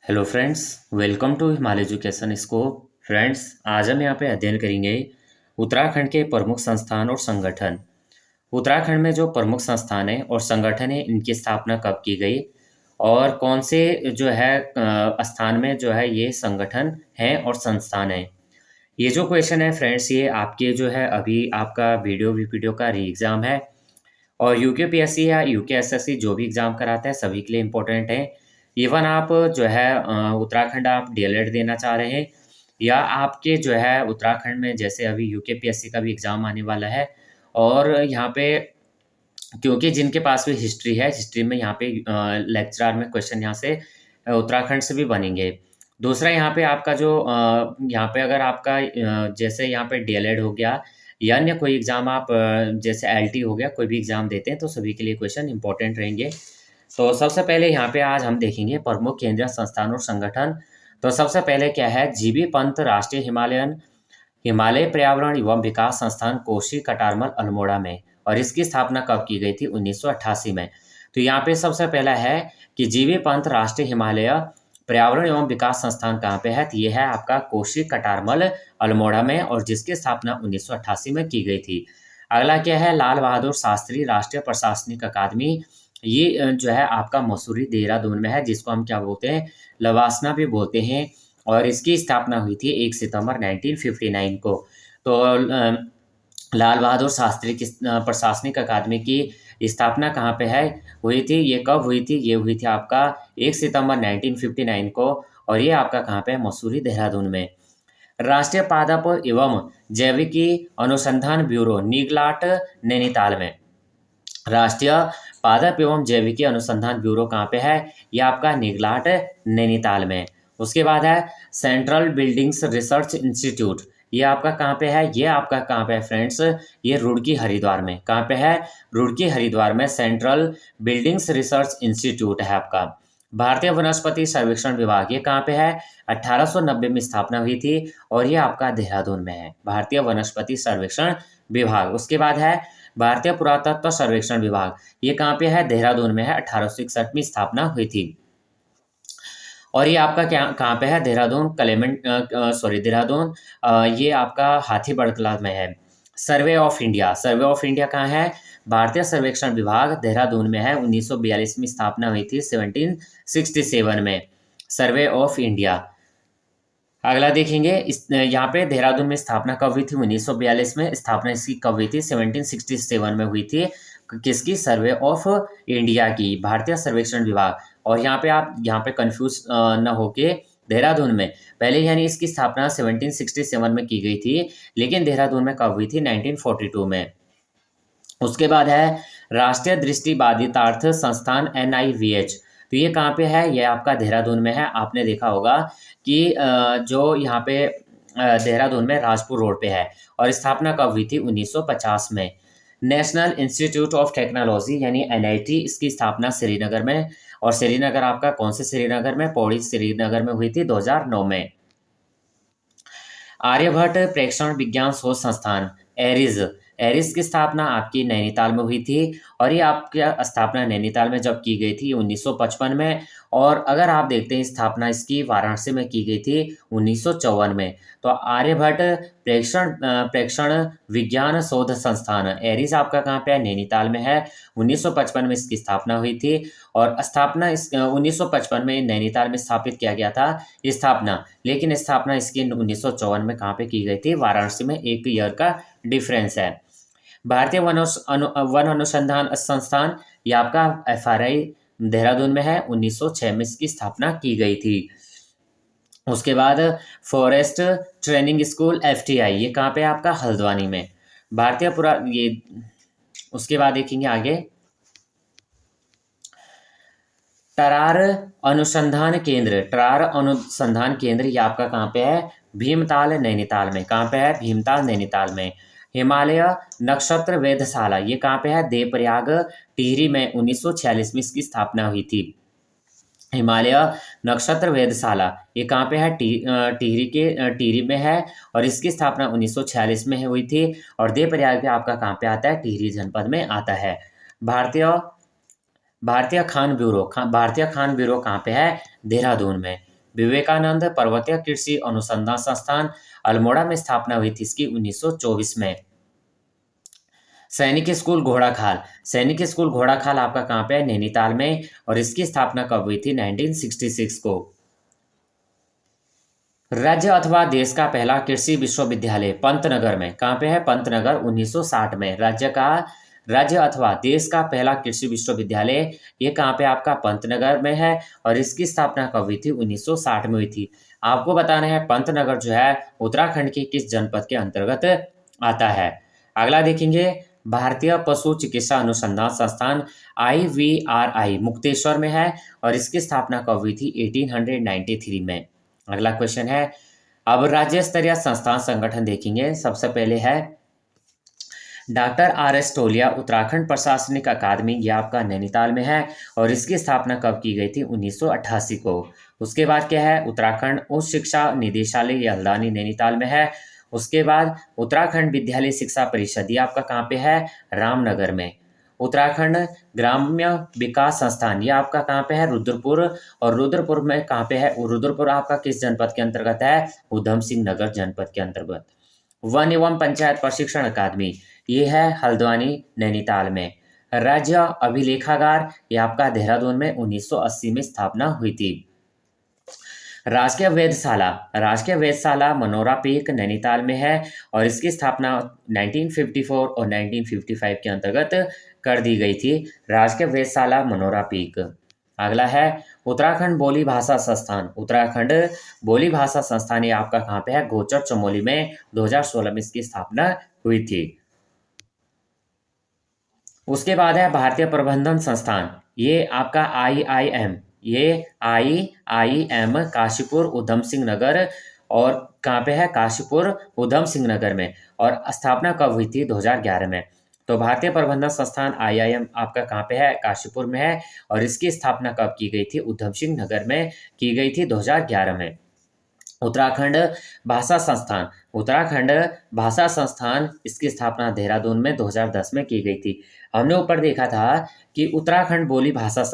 Hello friends, welcome to Himalaya education scope. Friends, आज हम यहाँ पे अध्ययन करेंगे उत्तराखंड के प्रमुख संस्थान और संगठन। उत्तराखंड में जो प्रमुख संस्थान है और संगठन है, इनकी स्थापना कब की गई और कौन से जो है स्थान में जो है ये संगठन है और संस्थान है। ये जो क्वेश्चन है फ्रेंड्स, ये आपके जो है अभी आपका वीडियो का री एग्ज़ाम है और यूकेपीएससी या यूकेएसएससी जो भी एग्ज़ाम कराता है सभी के लिए इम्पोर्टेंट है। इवन आप जो है उत्तराखंड आप डीएलएड देना चाह रहे हैं या आपके जो है उत्तराखंड में जैसे अभी यूकेपीएससी का भी एग्ज़ाम आने वाला है और यहाँ पे क्योंकि जिनके पास भी हिस्ट्री है, हिस्ट्री में यहाँ पे लेक्चरर में क्वेश्चन यहाँ से उत्तराखंड से भी बनेंगे। दूसरा यहाँ पे आपका जो यहाँ पे अगर आपका जैसे यहाँ पे डीएलएड हो गया या अन्य कोई एग्ज़ाम आप जैसे एलटी हो गया, कोई भी एग्ज़ाम देते हैं तो सभी के लिए क्वेश्चन इंपॉर्टेंट रहेंगे। तो सबसे पहले यहाँ पे आज हम देखेंगे प्रमुख केंद्रीय संस्थान और संगठन। तो सबसे पहले क्या है, जीबी पंत राष्ट्रीय हिमालय पर्यावरण एवं विकास संस्थान कोशी कटारमल अल्मोड़ा में, और इसकी स्थापना कब की गई थी? 1988 में। तो यहाँ पे सबसे पहला है कि जीबी पंत राष्ट्रीय हिमालय पर्यावरण एवं विकास संस्थान कहाँ पे है? तो ये है आपका कोशी कटारमल अल्मोड़ा में, और जिसकी स्थापना 1988 में की गई थी। अगला क्या है, लाल बहादुर शास्त्री राष्ट्रीय प्रशासनिक अकादमी। ये जो है आपका मसूरी देहरादून में है, जिसको हम क्या बोलते हैं, लवासना भी बोलते हैं, और इसकी स्थापना हुई थी 1 सितंबर 1959 को। तो लाल बहादुर शास्त्री की प्रशासनिक अकादमी की स्थापना कहाँ पे है हुई थी? ये कब हुई थी? ये हुई थी आपका 1 सितंबर 1959 को, और ये आपका कहाँ पे है? मसूरी देहरादून में। राष्ट्रीय पादप एवं जैविकी अनुसंधान ब्यूरो निगलाट नैनीताल में। राष्ट्रीय पादप एवं जैविकी अनुसंधान ब्यूरो कहाँ पे है? ये आपका निगलाट नैनीताल में। उसके बाद है सेंट्रल बिल्डिंग्स रिसर्च इंस्टीट्यूट। ये आपका कहाँ पे है? ये आपका कहाँ पे है फ्रेंड्स? ये रुड़की हरिद्वार में। कहाँ पे है? रुड़की हरिद्वार में सेंट्रल बिल्डिंग्स रिसर्च इंस्टीट्यूट है आपका। भारतीय वनस्पति सर्वेक्षण विभाग ये कहाँ पे है? 1890 में स्थापना हुई थी, और ये आपका देहरादून में है, भारतीय वनस्पति सर्वेक्षण विभाग। उसके बाद है भारतीय पुरातत्व सर्वेक्षण विभाग। ये कहाँ पे है? देहरादून में है, 1861 में स्थापना हुई थी। और ये आपका क्या कहाँ पे है? देहरादून देहरादून ये आपका हाथीबढ़ कला में है। सर्वे ऑफ इंडिया कहाँ है? भारतीय सर्वेक्षण विभाग देहरादून में है, 1942 में स्थापना हुई थी, 1767 में सर्वे ऑफ इंडिया। अगला देखेंगे, इस यहाँ पे देहरादून में स्थापना कब हुई थी? 1942 में। स्थापना इसकी कब हुई थी? 1767 में हुई थी। किसकी? सर्वे ऑफ इंडिया की, भारतीय सर्वेक्षण विभाग। और यहाँ पे आप यहाँ पे कंफ्यूज न होके, देहरादून में पहले यानी इसकी स्थापना 1767 में की गई थी, लेकिन देहरादून में कब हुई थी? 1942 में। उसके बाद है राष्ट्रीय दृष्टिबाधितार्थ संस्थान NIVH। तो ये कहाँ पे है? ये आपका देहरादून में है। आपने देखा होगा कि जो यहाँ पे देहरादून में राजपुर रोड पे है, और स्थापना कब हुई थी? 1950 में। नेशनल इंस्टीट्यूट ऑफ टेक्नोलॉजी यानी NIT, इसकी स्थापना श्रीनगर में, और श्रीनगर आपका कौन से श्रीनगर में? पौड़ी श्रीनगर में हुई थी 2009 में। आर्यभट्ट प्रेक्षण विज्ञान शोध संस्थान एरिस की स्थापना आपकी नैनीताल में हुई थी, और ये आपकी स्थापना नैनीताल में जब की गई थी 1955 में। और अगर आप देखते हैं, स्थापना इसकी वाराणसी में की गई थी 1954 में। तो आर्यभट्ट प्रेक्षण विज्ञान शोध संस्थान एरिस आपका कहाँ पे है? नैनीताल में है। 1955 में इसकी स्थापना हुई थी, और स्थापना इस 1955 में नैनीताल में स्थापित किया गया था स्थापना, लेकिन स्थापना इसकी 1954 में कहाँ पे की गई थी? वाराणसी में। 1 ईयर का डिफरेंस है। भारतीय वन अनुसंधान संस्थान ये आपका FRI देहरादून में है, 1906 में इसकी स्थापना की गई थी। उसके बाद फॉरेस्ट ट्रेनिंग स्कूल FTI ये कहाँ पे? आपका हल्द्वानी में। भारतीय पुरा ये उसके बाद देखेंगे आगे, टरार अनुसंधान केंद्र ये आपका कहाँ पे है? भीमताल नैनीताल में। कहाँ पे है? भीमताल नैनीताल में। हिमालय नक्षत्र वेधशाला ये कहाँ पे है? देवप्रयाग टिहरी में। 1946 में इसकी स्थापना हुई थी। हिमालय नक्षत्र वेधशाला ये कहाँ पे है? टिहरी में है, और इसकी स्थापना 1946 में हुई थी, और देवप्रयाग भी आपका कहाँ पे आता है? टिहरी जनपद में आता है। भारतीय खान ब्यूरो कहाँ पे है? देहरादून में। विवेकानंद पर्वतीय कृषि अनुसंधान संस्थान अल्मोड़ा में स्थापना हुई थी इसकी 1924 में। सैनिक स्कूल घोड़ाखाल, सैनिक स्कूल घोड़ाखाल आपका कहाँ पे है? नैनीताल में, और इसकी स्थापना कब हुई थी? 1966 को। राज्य अथवा देश का पहला कृषि विश्वविद्यालय पंतनगर में, कहाँ पे है? पंतनगर, 1960 में। राज्य अथवा देश का पहला कृषि विश्वविद्यालय ये कहाँ पे आपका? पंतनगर में है, और इसकी स्थापना कब हुई थी? 1960 में हुई थी। आपको बताना है पंतनगर जो है उत्तराखंड के किस जनपद के अंतर्गत आता है। अगला देखेंगे, भारतीय पशु चिकित्सा अनुसंधान संस्थान IVRI मुक्तेश्वर में है, और इसकी स्थापना कब हुई थी? 1893 में। अगला क्वेश्चन है, अब राज्य स्तरीय संस्थान संगठन देखेंगे। सबसे पहले है डॉक्टर RS टोलिया उत्तराखंड प्रशासनिक अकादमी, ये आपका नैनीताल में है, और इसकी स्थापना कब की गई थी? 1988 को। उसके बाद क्या है? उत्तराखंड उच्च शिक्षा निदेशालय, ये हल्द्वानी नैनीताल में है। उसके बाद उत्तराखंड विद्यालय शिक्षा परिषद, ये आपका कहाँ पे है? रामनगर में। उत्तराखंड ग्राम्य विकास संस्थान, ये आपका कहाँ पे है? रुद्रपुर, और रुद्रपुर में कहाँ पे है? रुद्रपुर आपका किस जनपद के अंतर्गत है? उधम सिंह नगर जनपद के अंतर्गत। वन एवं पंचायत प्रशिक्षण अकादमी, ये है हल्द्वानी नैनीताल में। राज्य अभिलेखागार, ये आपका देहरादून में 1980 में स्थापना हुई थी। राजकीय वेधशाला मनोरा पीक नैनीताल में है, और इसकी स्थापना 1954 और 1955 के अंतर्गत कर दी गई थी। राजकीय वेधशाला मनोरा पीक। अगला है उत्तराखंड बोली भाषा संस्थान, उत्तराखंड बोली भाषा संस्थान ये आपका कहाँ पे है? गोचर चमोली में। 2016 में इसकी स्थापना हुई थी। उसके बाद है भारतीय प्रबंधन संस्थान, ये आपका IIM, ये IIM काशीपुर उधम सिंह नगर, और कहाँ पे है? काशीपुर उधम सिंह नगर में, और स्थापना कब हुई थी? 2011 में। तो भारतीय प्रबंधन संस्थान IIM आपका कहाँ पे है? काशीपुर में है, और इसकी स्थापना कब की गई थी? उधम सिंह नगर में की गई थी 2011 में। उत्तराखंड भाषा संस्थान इसकी स्थापना देहरादून में 2010 में की गई थी। हमने ऊपर देखा था कि उत्तराखंड बोली भाषा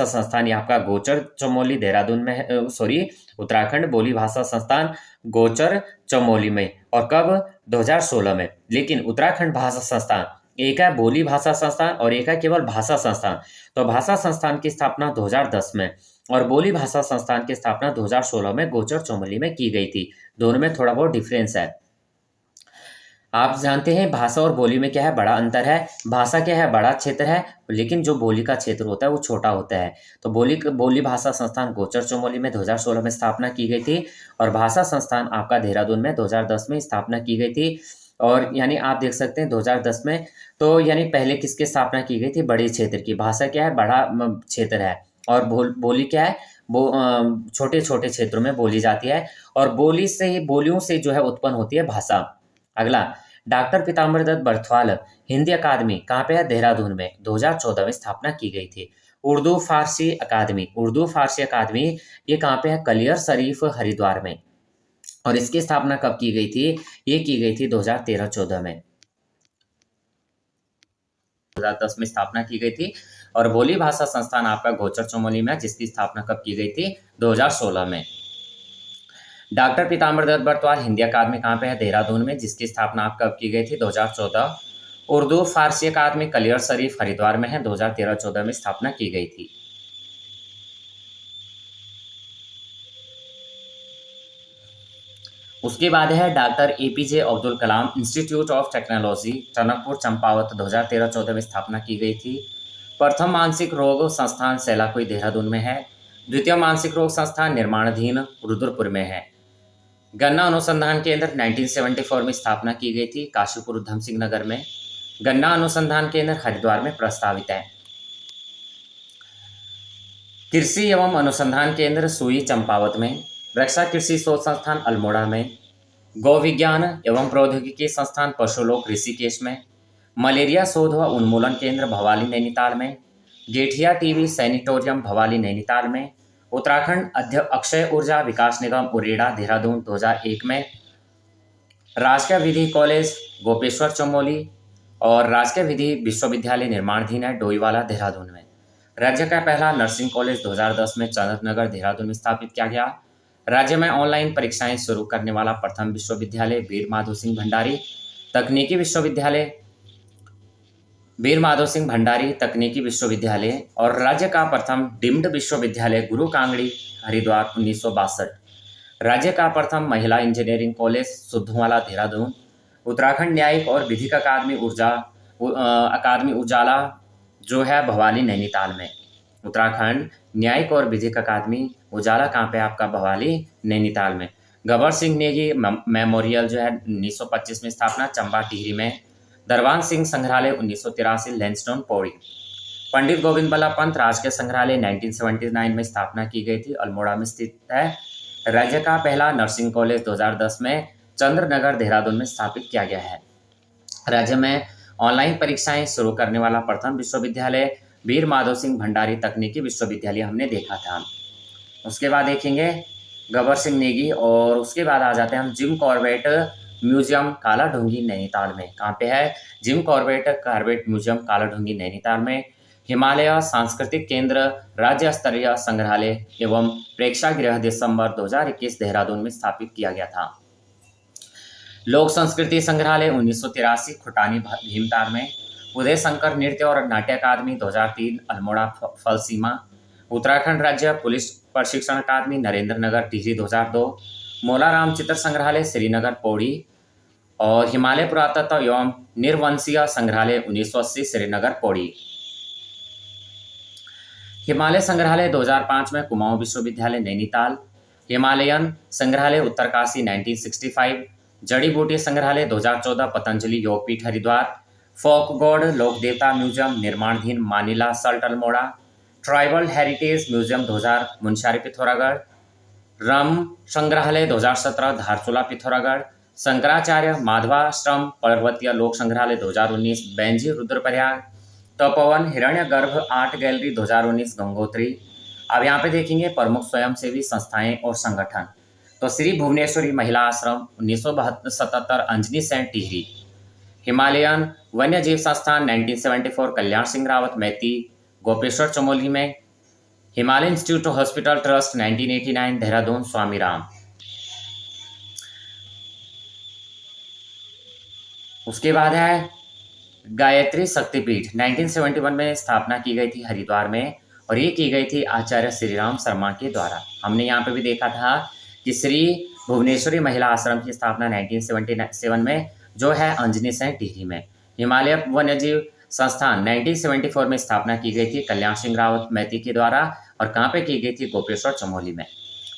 संस्थान ये आपका गोचर चमोली देहरादून में है, उत्तराखंड बोली भाषा संस्थान गोचर चमोली में, और कब? 2016 में। लेकिन उत्तराखंड भाषा संस्थान, एक है बोली भाषा संस्थान और एक है केवल भाषा संस्थान। तो भाषा संस्थान की स्थापना 2010 में, और बोली भाषा संस्थान की स्थापना 2016 में गोचर चमोली में की गई थी। दोनों में थोड़ा बहुत डिफरेंस है। आप जानते हैं भाषा और बोली में क्या है? बड़ा अंतर है। भाषा क्या है? बड़ा क्षेत्र है, लेकिन जो बोली का क्षेत्र होता है वो छोटा होता है। तो बोली भाषा संस्थान गोचर चमोली में 2016 में स्थापना की गई थी, और भाषा संस्थान आपका देहरादून में 2010 में स्थापना की गई थी। और यानी आप देख सकते हैं 2010 में, तो यानी पहले किसकी स्थापना की गई थी? बड़े क्षेत्र की। भाषा क्या है? बड़ा क्षेत्र है, और बोली क्या है? छोटे छोटे क्षेत्रों में बोली जाती है, और बोलियों से जो है उत्पन्न होती है भाषा। अगला, डॉक्टर पीताम्बर दत्त बर्थवाल हिंदी अकादमी कहाँ पे है? देहरादून में। 2014 में स्थापना की गई थी। उर्दू फारसी अकादमी ये कहाँ पे है? कलियर शरीफ हरिद्वार में, और इसकी स्थापना कब की गई थी? ये की गई थी 2013-14 में। 2010 में स्थापना की गई थी, और बोली भाषा संस्थान आपका गोचर चमोली में, जिसकी स्थापना कब की गई थी? 2016 में। डॉक्टर पीताम्बर दत्त बर्थवाल हिंदी अकादमी कहाँ पे है? देहरादून में, जिसकी स्थापना आप कब की गई थी? 2014। उर्दू फारसी अकादमी कलियर शरीफ हरिद्वार में है, 2013-14 में स्थापना की गई थी। उसके बाद है doctor APJ Abdul Kalam institute of technology Tanakpur Champawat, 2013-14 में स्थापना की गई थी। प्रथम मानसिक रोग संस्थान सेलाकुई देहरादून में है। द्वितीय मानसिक रोग संस्थान निर्माणाधीन रुद्रपुर में है। गन्ना अनुसंधान केंद्र 1974 में स्थापना की गई थी, काशीपुर उधम सिंह नगर में। गन्ना अनुसंधान केंद्र हरिद्वार में प्रस्तावित है। कृषि एवं अनुसंधान केंद्र सुई चंपावत में। रक्षा कृषि शोध संस्थान अल्मोड़ा में। गौ विज्ञान एवं प्रौद्योगिकी संस्थान पशुलोक ऋषिकेश में। मलेरिया शोध व उन्मूलन केंद्र भवाली नैनीताल में। गेठिया टीबी सैनिटोरियम भवाली नैनीताल में। उत्तराखंड अक्षय ऊर्जा विकास निगम उरेडा देहरादून 2001 में। राजकीय विधि कॉलेज गोपेश्वर चमोली, और राजकीय विधि विश्वविद्यालय निर्माणाधीन है डोईवाला देहरादून में। राज्य का पहला नर्सिंग कॉलेज 2010 में चंद्रनगर देहरादून में स्थापित किया गया। राज्य में ऑनलाइन परीक्षाएं शुरू करने वाला प्रथम विश्वविद्यालय वीर माधो सिंह भंडारी तकनीकी विश्वविद्यालय, वीर माधो सिंह भंडारी तकनीकी विश्वविद्यालय और राज्य का प्रथम डीम्ड विश्वविद्यालय गुरु कांगड़ी हरिद्वार 1962। राज्य का प्रथम महिला इंजीनियरिंग कॉलेज सुद्धवाला देहरादून। उत्तराखंड न्यायिक और विधिक अकादमी उजाला जो है भवाली नैनीताल में। उत्तराखंड न्यायिक और विधिक अकादमी उजाला कहाँ पे आपका भवाली नैनीताल में। गबर सिंह नेगी मेमोरियल जो है 1925 में स्थापना चंबा टिहरी में। दरबान सिंह संग्रहालय 1983 लैंसडाउन पौड़ी। पंडित गोविंद बल्लभ पंत राजकीय संग्रहालय 1979 में स्थापना की गई थी, अल्मोड़ा में स्थित है। राज्य का पहला नर्सिंग कॉलेज 2010 में चंद्रनगर देहरादून में स्थापित किया गया है। राज्य में ऑनलाइन परीक्षाएं शुरू करने वाला प्रथम विश्वविद्यालय वीर माधो सिंह भंडारी तकनीकी विश्वविद्यालय हमने देखा था। उसके बाद देखेंगे गबर सिंह नेगी और उसके बाद आ जाते हैं हम Jim Corbett museum Kaladhungi Nainital में। कहाँ पे है? Jim Corbett museum Kaladhungi Nainital में। हिमालय सांस्कृतिक केंद्र राज्य स्तरीय संग्रहालय एवं प्रेक्षागृह दिसंबर 2021 देहरादून में स्थापित किया गया था। लोक संस्कृति संग्रहालय 1983 खुटानी भीमताल में। उदय शंकर नृत्य और नाट्य अकादमी 2003 अल्मोड़ा फलसीमा। उत्तराखंड राज्य पुलिस प्रशिक्षण अकादमी नरेंद्र नगर टिहरी 2002। मोलाराम चित्र संग्रहालय श्रीनगर पौड़ी और हिमालय पुरातत्व एवं निर्वंशीय संग्रहालय 1980 श्रीनगर पौड़ी। हिमालय संग्रहालय 2005 में कुमाऊं विश्वविद्यालय नैनीताल। हिमालयन संग्रहालय उत्तरकाशी 1965। जड़ी बूटी संग्रहालय 2014 पतंजलि योगपीठ हरिद्वार। फोक गॉड लोक देवता म्यूजियम निर्माणाधीन Manila Salt Almora. Tribal heritage museum 2000 Munsiyari Pithoragarh. रम संग्रहालय 2017 धारचूला पिथौरागढ़। शंकराचार्य माधवाश्रम पर्वतीय लोक संग्रहालय 2019 बेंजी रुद्रप्रयाग। तपोवन हिरण्यगर्भ आर्ट गैलरी 2019 गंगोत्री। अब यहाँ पे देखेंगे प्रमुख स्वयंसेवी संस्थाएं और संगठन। तो श्री भुवनेश्वरी महिला आश्रम 1977 अंजनी सेंट टिहरी। हिमालयन वन्य जीव संस्थान 1974 कल्याण सिंह रावत मैती गोपेश्वर चमोली में। Himalaya institute hospital trust 1989 Dehradun Swami Ram. उसके बाद है गायत्री शक्तिपीठ 1971 में स्थापना की गई थी हरिद्वार में और ये की गई थी आचार्य श्रीराम शर्मा के द्वारा। हमने यहाँ पे भी देखा था कि श्री भुवनेश्वरी महिला आश्रम की स्थापना 1977 में जो है अंजनी सेंट टिहरी में। हिमालय वन्यजीव संस्थान 1974 में स्थापना की गई थी कल्याण सिंह रावत मैती के द्वारा और कहाँ पे की गई थी? गोपेश्वर चमोली में।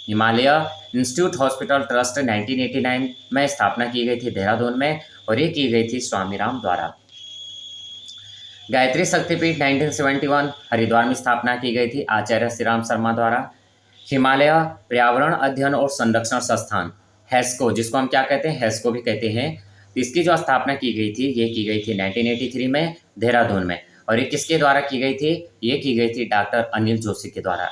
हिमालय इंस्टीट्यूट हॉस्पिटल ट्रस्ट 1989 में स्थापना की गई थी देहरादून में और ये की गई थी स्वामी राम द्वारा। गायत्री शक्तिपीठ 1971 हरिद्वार में स्थापना की गई थी आचार्य श्रीराम शर्मा द्वारा। हिमालय पर्यावरण अध्ययन और संरक्षण संस्थान हैस्को, जिसको हम क्या कहते हैं? हैस्को भी कहते हैं। इसकी जो स्थापना की गई थी ये की गई थी 1983 में देहरादून में और ये किसके द्वारा की गई थी? ये की गई थी डॉक्टर अनिल जोशी के द्वारा।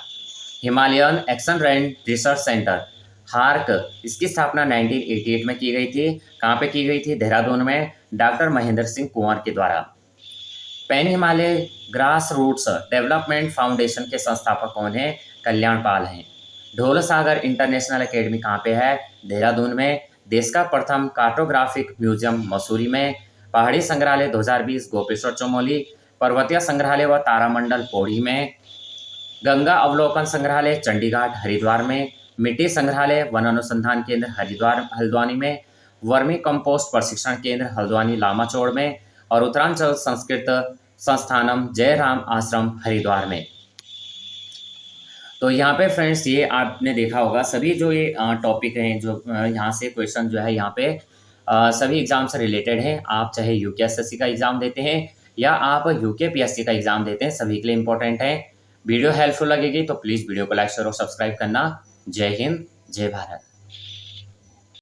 Himalayan action and research centre hark, इसकी स्थापना 1988 में की गई थी। कहाँ पे की गई थी? देहरादून में डॉक्टर महेंद्र सिंह कुंवर के द्वारा। Pan Himalaya grass roots development foundation के संस्थापक कौन है? कल्याण पाल हैं। ढोल सागर इंटरनेशनल एकेडमी कहाँ पे है? देहरादून में। देश का प्रथम कार्टोग्राफिक म्यूजियम मसूरी में। पहाड़ी संग्रहालय 2020 गोपेश्वर चमोली। पर्वतीय संग्रहालय व तारामंडल पौड़ी में। गंगा अवलोकन संग्रहालय चंडीगढ़ हरिद्वार में। मिट्टी संग्रहालय वन अनुसंधान केंद्र हल्द्वानी में। वर्मी कंपोस्ट प्रशिक्षण केंद्र हल्द्वानी लामाचौड़ में और उत्तरांचल संस्कृत संस्थानम जयराम आश्रम हरिद्वार में। तो यहाँ पे फ्रेंड्स ये आपने देखा होगा सभी जो ये टॉपिक हैं जो यहाँ से क्वेश्चन जो है यहाँ पे सभी एग्जाम से रिलेटेड हैं। आप चाहे यूकेएसएससी का एग्जाम देते हैं या आप यूकेपीएससी का एग्जाम देते हैं, सभी के लिए इंपॉर्टेंट है। वीडियो हेल्पफुल लगेगी तो प्लीज़ वीडियो को लाइक शेयर और सब्सक्राइब करना। जय हिंद, जय भारत।